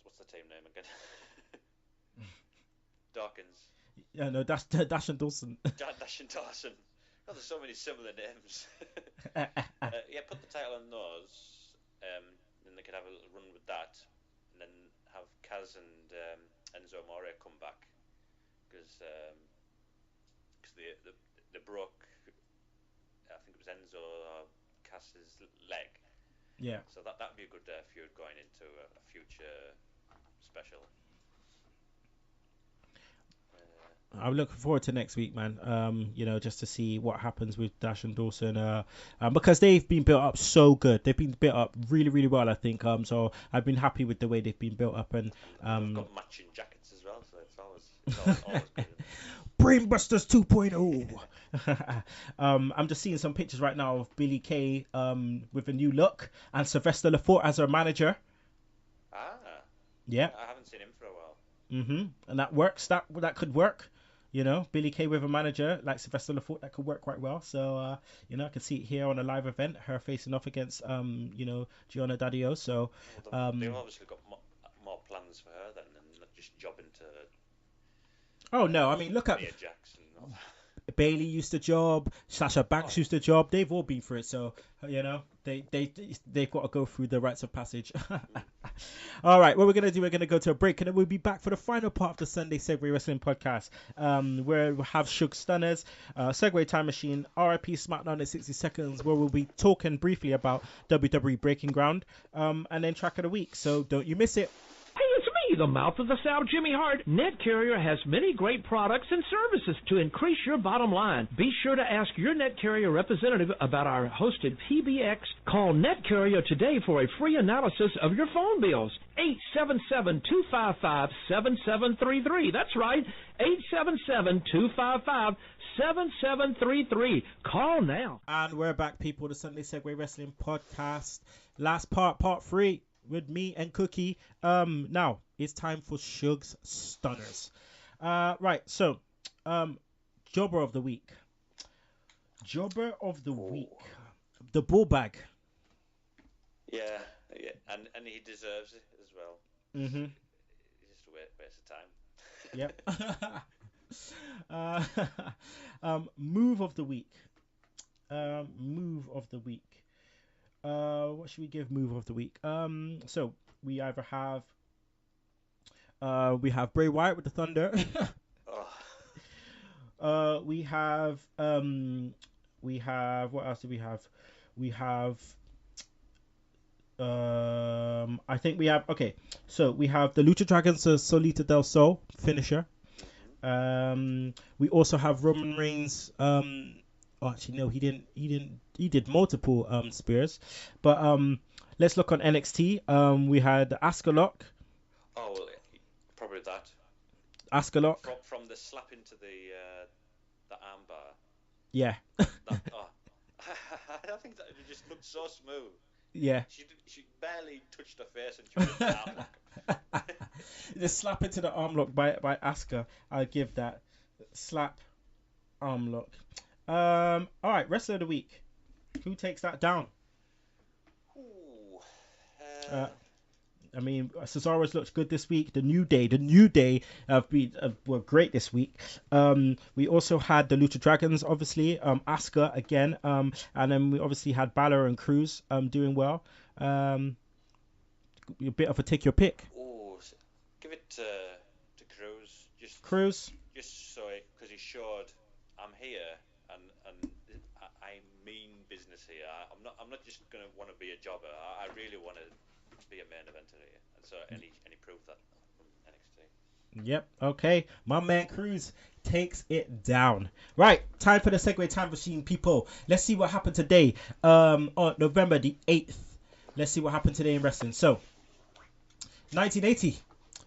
what's the team name again? Dawkins. Yeah, no, Dash and Dawson. Dash and Dawson. Oh, there's so many similar names. Yeah, put the title on those, then they could have a little run with that, and then have Kaz and Enzo Amore come back, because they broke, I think it was Enzo or Kaz's leg. Yeah. So that'd be a good feud going into a future special. I'm looking forward to next week, man. Just to see what happens with Dash and Dawson. Because they've been built up so good. They've been built up really, really well, I think. So I've been happy with the way they've been built up, and they've got matching jackets as well, so it's always good. Brainbusters 2.0. I'm just seeing some pictures right now of Billie Kay with a new look, and Sylvester Lefort as her manager. Yeah. I haven't seen him for a while. And that works. That could work. Billie Kay with a manager like Sylvester Lefort, that could work quite well. So I can see it here on a live event, her facing off against Gianna Daddio. So they've obviously got more plans for her then, and not just jobbing to Oh no, I mean look at Nia Jackson. All that. Bailey used to job, Sasha Banks used to job. They've all been through it, so they've got to go through the rites of passage. All right, what we're gonna do? We're gonna go to a break, and then we'll be back for the final part of the Sunday Segue Wrestling Podcast, where we'll have Shug Stunners, Segway Time Machine, RIP SmackDown in 60 Seconds, where we'll be talking briefly about WWE Breaking Ground, and then Track of the Week. So don't you miss it. Hey, it's me, the mouth of the South, Jimmy Hart. Net Carrier has many great products and services to increase your bottom line. Be sure to ask your Net Carrier representative about our hosted PBX. Call Net Carrier today for a free analysis of your phone bills. 877-255-7733. That's right, 877-255-7733. Call now. And we're back, people. The Sunday Segway Wrestling Podcast. Last part 3. With me and Cookie. Now it's time for Shug's Stunners. Right, so Jobber of the Week. The ball bag. Yeah, and he deserves it as well. Mm-hmm. He's just a waste of time. Yep. Move of the week. What should we give move of the week? So we either have Bray Wyatt with the Thunder. We have what else do we have? We have I think we have so we have the Lucha Dragons Solita del Sol finisher. We also have Roman Reigns. Actually, no, he didn't. He did multiple spears, but let's look on NXT. We had Asuka Lock. Oh, well, probably that. Asuka Lock from the slap into the armbar. Yeah. I think that it just looked so smooth. Yeah. She barely touched her face and she was in the arm lock. The slap into the arm lock by Asuka. I'll give that slap arm lock. All right, Wrestler of the Week. Who takes that down? I mean, Cesaro's looked good this week. The New Day were great this week. We also had the Lucha Dragons, obviously. Asuka again. And then we obviously had Balor and Cruz doing well. A bit of a take your pick. Oh, give it to Cruz. Cruz. Just so because he showed I'm here and I mean business here. I'm not just gonna want to be a jobber. I really want to be a main eventer here, and so and he proved that from NXT. Yep. Okay. My man Cruz takes it down. Right. Time for the Segway Time Machine, people. Let's see what happened today. On November the 8th. Let's see what happened today in wrestling. So, 1980,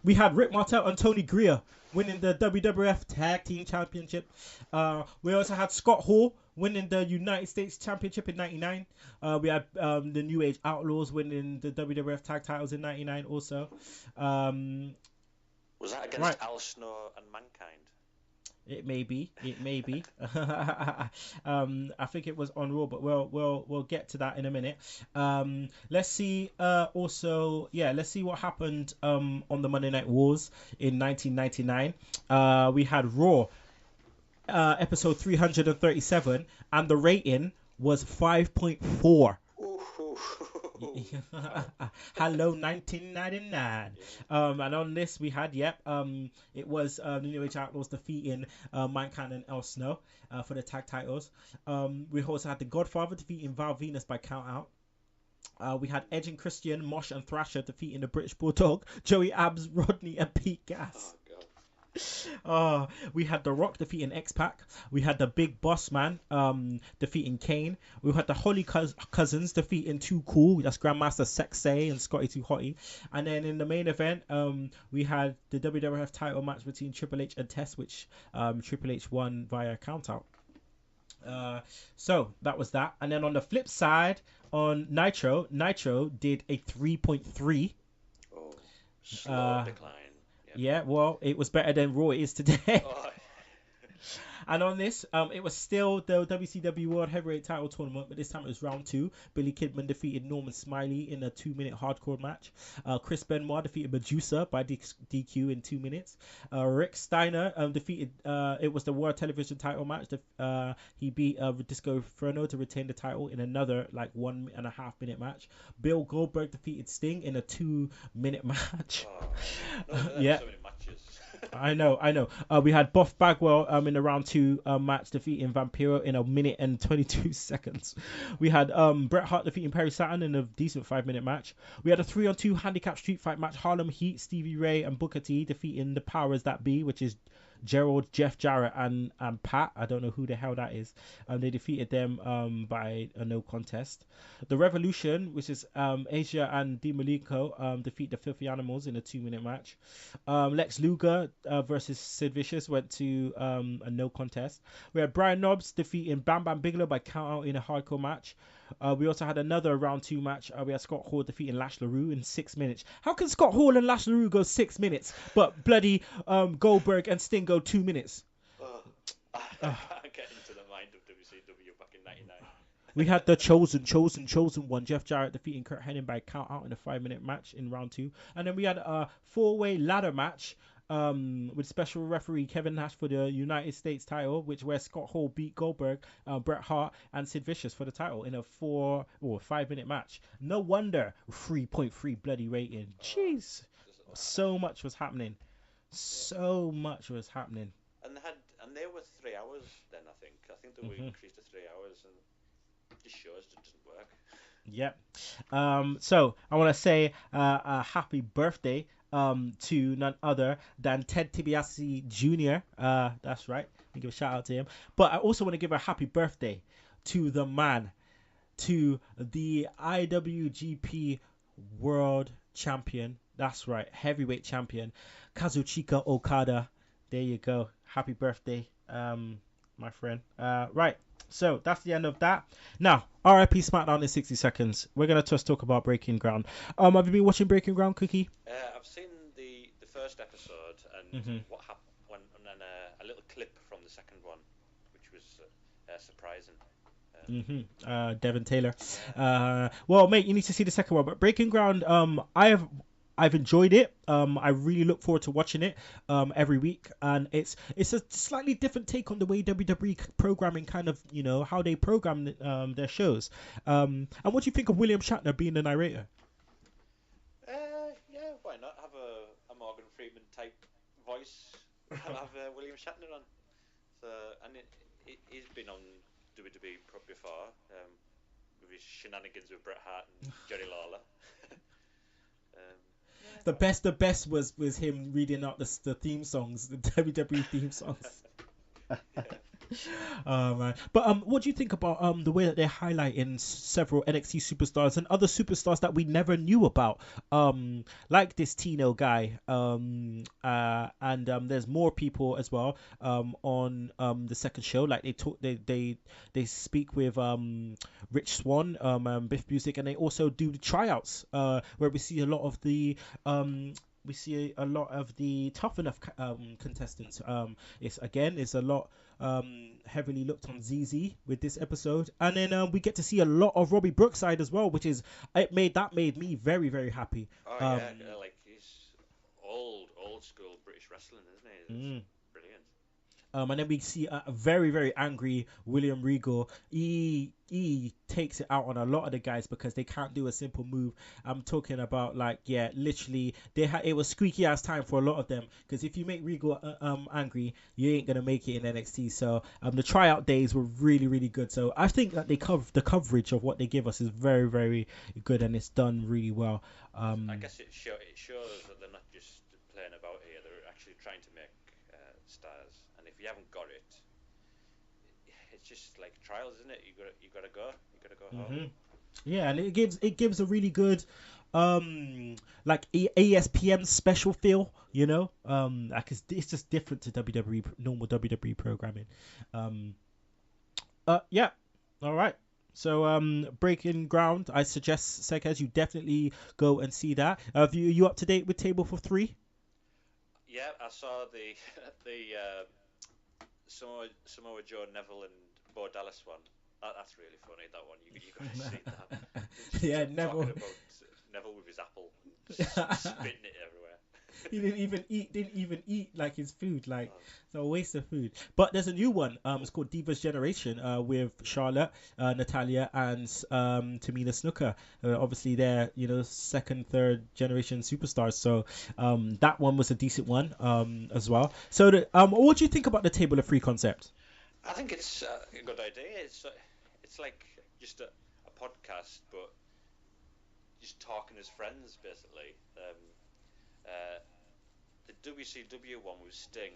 we had Rick Martel and Tony Greer winning the WWF Tag Team Championship. We also had Scott Hall winning the United States Championship in 99. We had the New Age Outlaws winning the WWF Tag Titles in 99 also. Was that against Al Snow and Mankind? It may be. I think it was on Raw, but we'll get to that in a minute. Let's see. Let's see what happened on the Monday Night Wars in 1999. We had Raw, episode 337, and the rating was 5.4. Hello 1999. And on this we had it was the New Age Outlaws defeating Mankind and El Snow for the tag titles. We also had the Godfather defeating Val Venus by count out. We had Edge and Christian, Mosh and Thrasher defeating the British Bulldog, Joey Abs, Rodney and Pete Gas. We had The Rock defeating X-Pac. We had the Big Boss Man defeating Kane. We had the Holy Cousins defeating Too Cool. That's Grandmaster Sexay and Scotty Too Hotty. And then in the main event, we had the WWF title match between Triple H and Test, which Triple H won via countout. So that was that. And then on the flip side, on Nitro did a 3.3. Oh, slow decline. Yeah, well, it was better than Raw is today. And on this, it was still the WCW World Heavyweight Title Tournament, but this time it was round 2. Billy Kidman defeated Norman Smiley in a 2-minute hardcore match. Chris Benoit defeated Medusa by DQ in 2 minutes. Rick Steiner defeated, it was the World Television Title match. He beat Disco Inferno to retain the title in another 1.5 minute match. Bill Goldberg defeated Sting in a 2-minute match. Yeah. So many matches. I know. We had Buff Bagwell in the round 2 match defeating Vampiro in 1 minute and 22 seconds. We had Bret Hart defeating Perry Saturn in a decent 5-minute match. We had a 3-on-2 handicap street fight match. Harlem Heat, Stevie Ray and Booker T defeating the Powers That Be, which is Gerald, Jeff Jarrett and Pat. I don't know who the hell that is. They defeated them by a no contest. The Revolution, which is Asia and Di Malenko, defeat the Filthy Animals in a 2-minute match. Lex Luger versus Sid Vicious went to a no contest. We had Brian Knobbs defeating Bam Bam Bigelow by count out in a hardcore match. We also had another round 2 match. We had Scott Hall defeating Lash LaRue in 6 minutes. How can Scott Hall and Lash LaRue go 6 minutes, but bloody Goldberg and Sting go 2 minutes? I can't get into the mind of WCW back in '99. We had the chosen one, Jeff Jarrett defeating Kurt Hennig by count out in a 5-minute match in round 2. And then we had a 4-way ladder match with special referee Kevin Nash for the United States title, where Scott Hall beat Goldberg, Bret Hart and Sid Vicious for the title in a 5-minute match. No wonder 3.3 bloody rating. Jeez, so much was happening. And they were 3 hours then. I think they were increased to 3 hours, and it just shows it doesn't work. Yep. So I want to say a happy birthday to none other than Ted DiBiase Jr. That's right. I give a shout out to him. But I also want to give a happy birthday to the man, to the IWGP World Champion. That's right, heavyweight champion, Kazuchika Okada. There you go. Happy birthday, my friend. Right. So that's the end of that. Now, RIP SmackDown in 60 seconds. We're going to just talk about Breaking Ground. Have you been watching Breaking Ground, Cookie? I've seen the first episode and what happened, and a little clip from the second one, which was surprising. Devin Taylor. Well, mate, you need to see the second one. But Breaking Ground, I've enjoyed it. I really look forward to watching it every week, and it's a slightly different take on the way WWE programming, kind of, how they program their shows. And what do you think of William Shatner being the narrator? Yeah, why not have a Morgan Freeman type voice and have William Shatner on? So, and he's been on WWE before with his shenanigans with Bret Hart and Jerry Lawler. The best was him reading out the theme songs, the WWE theme songs. Oh man! But what do you think about the way that they're highlighting several NXT superstars and other superstars that we never knew about, like this Tino guy, and there's more people as well on the second show. Like they speak with Rich Swann, Biff Music, and they also do the tryouts where we see a lot of the Tough Enough contestants. It's a lot heavily looked on ZZ with this episode, and then we get to see a lot of Robbie Brookside as well, which made me very, very happy. Like he's old school British wrestling, isn't he? It's brilliant. And then we see a very, very angry William Regal. He takes it out on a lot of the guys because they can't do a simple move. I'm talking about literally it was squeaky ass time for a lot of them, because if you make Regal angry, you ain't gonna make it in NXT. So the tryout days were really, really good. So I think that the coverage of what they give us is very, very good, and it's done really well. I guess it shows that they're not just playing about here; they're actually trying to make stars. And if you haven't got it, it's just like trials, isn't it? You gotta go home. Yeah, and it gives a really good ESPN special feel, like it's just different to normal WWE programming. Yeah, all right. So Breaking Ground, I suggest, Segez, you definitely go and see that. Are you up to date with Table for Three? Yeah, I saw the Samoa Joe, Neville, and Bo Dallas one. That's really funny. That one. You got to see that. Yeah, Neville. Talking about Neville with his apple, and spitting it everywhere. He didn't even eat like his food, like it's a waste of food. But there's a new one. It's called Divas Generation, with Charlotte, Natalia, and Tamina Snuka. Obviously, they're second, third generation superstars. So that one was a decent one as well. So what do you think about the Table of Three concept? I think it's a good idea. It's like just a podcast, but just talking as friends, basically. The WCW one with Sting,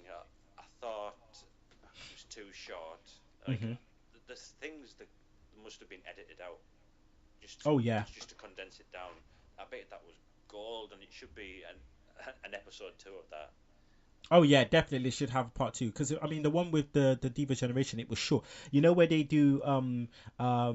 I thought it was too short. Like, there's things that must have been edited out. Just to condense it down. I bet that was gold, and it should be an episode 2 of that. Oh yeah, definitely should have part 2, because I mean the one with the Diva Generation, it was short. Where they do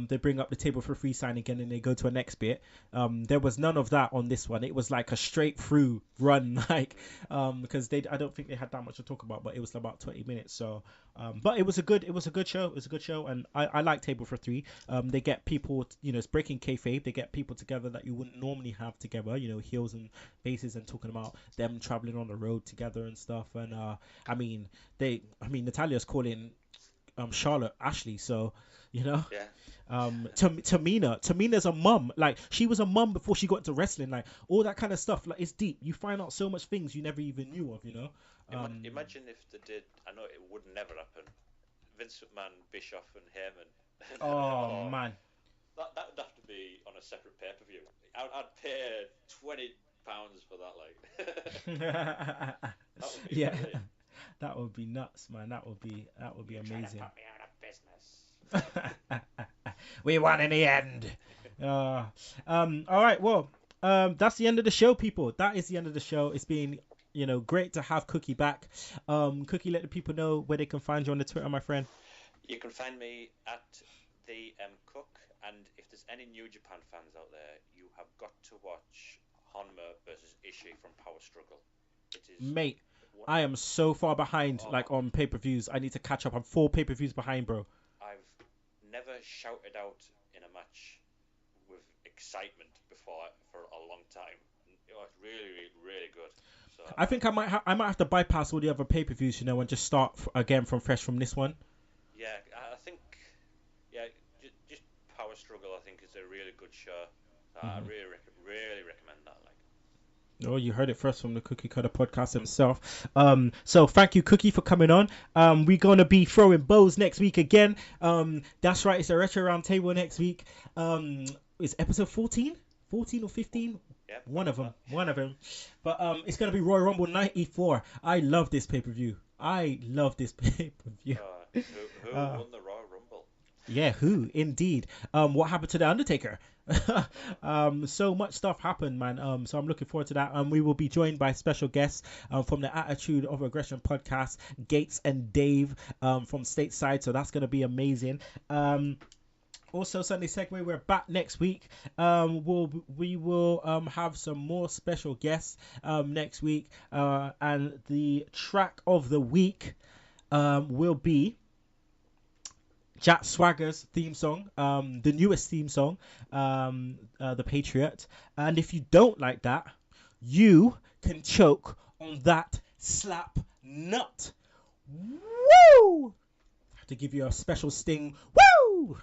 they bring up the Table for Free sign again and they go to a next bit. There was none of that on this one. It was like a straight through run, like because I don't think they had that much to talk about, but it was about 20 minutes. So but it was a good show, and I like Table for Three. They get people, it's breaking kayfabe. They get people together that you wouldn't normally have together, heels and bases, and talking about them traveling on the road together and stuff. And I mean Natalia's calling Charlotte Ashley, so Tamina's a mum. Like, she was a mum before she got into wrestling. Like, all that kind of stuff, like, it's deep. You find out so much things you never even knew of. Imagine if they did. I know it would never happen. Vince McMahon, Bischoff, and Heyman. Oh man, that would have to be on a separate pay-per-view. I'd pay £20 for that. Like, that would be brilliant. That would be nuts, man. That would be amazing. Put me out of business. We won in the end. All right, well, that's the end of the show, people. That is the end of the show. It's been great to have Cookie back. Cookie, let the people know where they can find you on the Twitter, my friend. You can find me at the Cook, and if there's any New Japan fans out there, you have got to watch Honma versus Ishii from Power Struggle. It is, mate, I am so far behind, like, on pay-per-views. I need to catch up. I'm 4 pay-per-views behind, bro. I've never shouted out in a match with excitement before for a long time. It was really, really good. So I think I might have to bypass all the other pay-per-views, and just start again from fresh from this one. Yeah, I think, just Power Struggle, I think, is a really good show. I really recommend that. Like. Oh, you heard it first from the Cookie Cutter podcast himself. So thank you, Cookie, for coming on. We're going to be throwing bows next week again. That's right, it's a Retro Round Table next week. It's episode 14? 14 or 15? Yep. One of them. But it's going to be Royal Rumble 94. I love this pay-per-view. Who won the Royal Rumble? Yeah, who? Indeed. What happened to The Undertaker? So much stuff happened, man. So I'm looking forward to that. We will be joined by special guests from the Attitude of Aggression podcast, Gates and Dave from stateside. So that's going to be amazing. Also, Sunday Segue, we're back next week. We will have some more special guests next week. And the track of the week will be Jack Swagger's theme song, the newest theme song, The Patriot. And if you don't like that, you can choke on that slap nut. Woo! I have to give you a special sting. Woo!